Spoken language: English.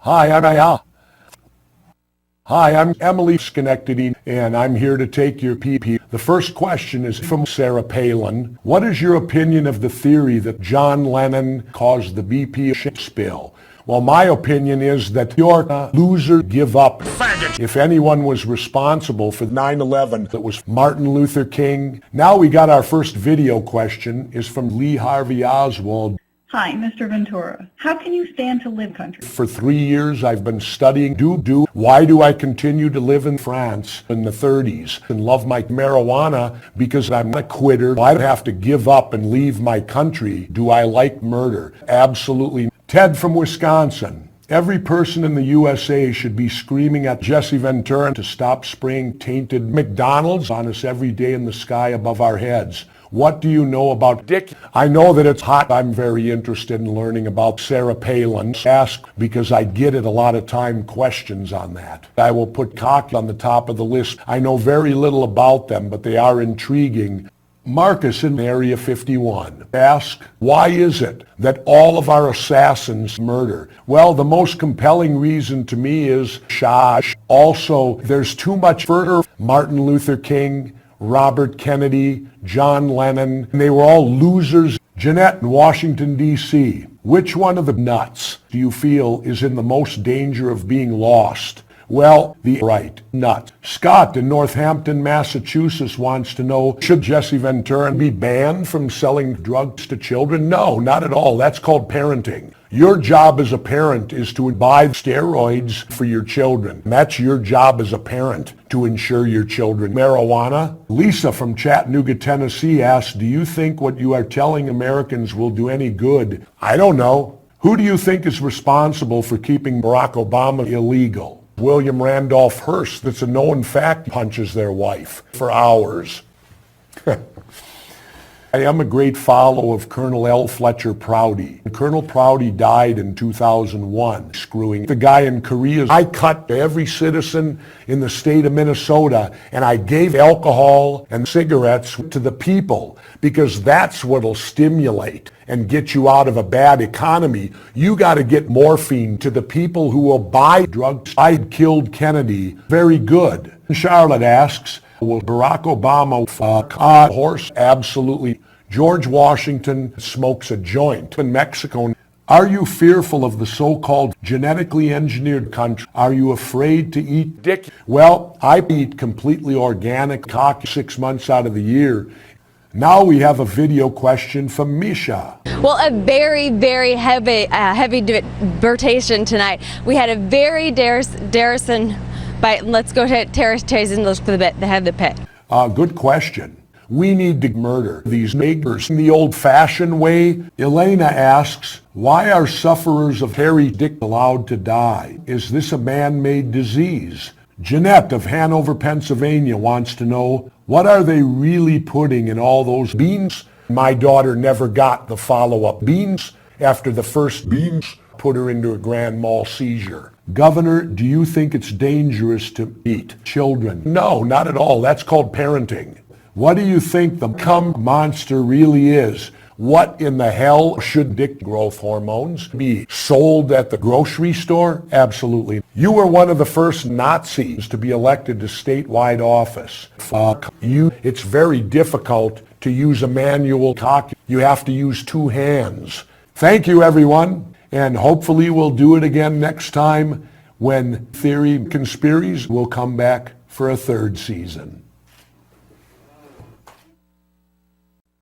Hi, I'm Emily Schenectady, and I'm here to take your PP. The first question is from Sarah Palin. What is your opinion of the theory that John Lennon caused the BP spill? Well, my opinion is that you're a loser, give up. Faggot. If anyone was responsible for 9/11, it was Martin Luther King. Now we got our first video question, is from Lee Harvey Oswald. Hi, Mr. Ventura. How can you stand to live country? For 3 years, I've been studying why do I continue to live in France in the 30s and love my marijuana because I'm not a quitter. I have to give up and leave my country. Do I like murder? Absolutely. Ted from Wisconsin. Every person in the USA should be screaming at Jesse Ventura to stop spraying tainted McDonald's on us every day in the sky above our heads. What do you know about Dick? I know that it's hot. I'm very interested in learning about Sarah Palin. Ask because I get it a lot of time questions on that. I will put cock on the top of the list. I know very little about them, but they are intriguing. Marcus in Area 51 ask, why is it that all of our assassins murder? Well, the most compelling reason to me is Shash. Also, there's too much murder. Martin Luther King, Robert Kennedy, John Lennon, and they were all losers. Jeanette in Washington, D.C. Which one of the nuts do you feel is in the most danger of being lost? Well, the right nut. Scott in Northampton, Massachusetts wants to know, should Jesse Ventura be banned from selling drugs to children? No, not at all. That's called parenting. Your job as a parent is to buy steroids for your children. That's your job as a parent, to ensure your children. Marijuana? Lisa from Chattanooga, Tennessee asks, do you think what you are telling Americans will do any good? I don't know. Who do you think is responsible for keeping Barack Obama illegal? William Randolph Hearst, that's a known fact, punches their wife for hours. I am a great follower of Colonel L. Fletcher Prouty. Colonel Prouty died in 2001, screwing the guy in Korea. I cut every citizen in the state of Minnesota, and I gave alcohol and cigarettes to the people because that's what'll stimulate and get you out of a bad economy. You got to get morphine to the people who will buy drugs. I killed Kennedy. Very good. Charlotte asks, will Barack Obama fuck a horse? Absolutely. George Washington smokes a joint in Mexico. Are you fearful of the so-called genetically engineered country? Are you afraid to eat dick? Well, I eat completely organic cock 6 months out of the year. Now we have a video question from Misha. Well, a very, very heavy debatation tonight. We had a very Darrison. But let's go to Terrace and look for the bit. They have the pit. Good question. We need to murder these niggers in the old-fashioned way. Elena asks, why are sufferers of hairy dick allowed to die? Is this a man-made disease? Jeanette of Hanover, Pennsylvania wants to know, what are they really putting in all those beans? My daughter never got the follow-up beans. After the first beans, put her into a grand mal seizure. Governor, do you think it's dangerous to eat children? No, not at all. That's called parenting. What do you think the cum monster really is? What in the hell should dick growth hormones be sold at the grocery store? Absolutely. You were one of the first Nazis to be elected to statewide office. Fuck you. It's very difficult to use a manual cock. You have to use 2 hands. Thank you, everyone. And hopefully we'll do it again next time when Theory Conspiracies will come back for a 3rd season.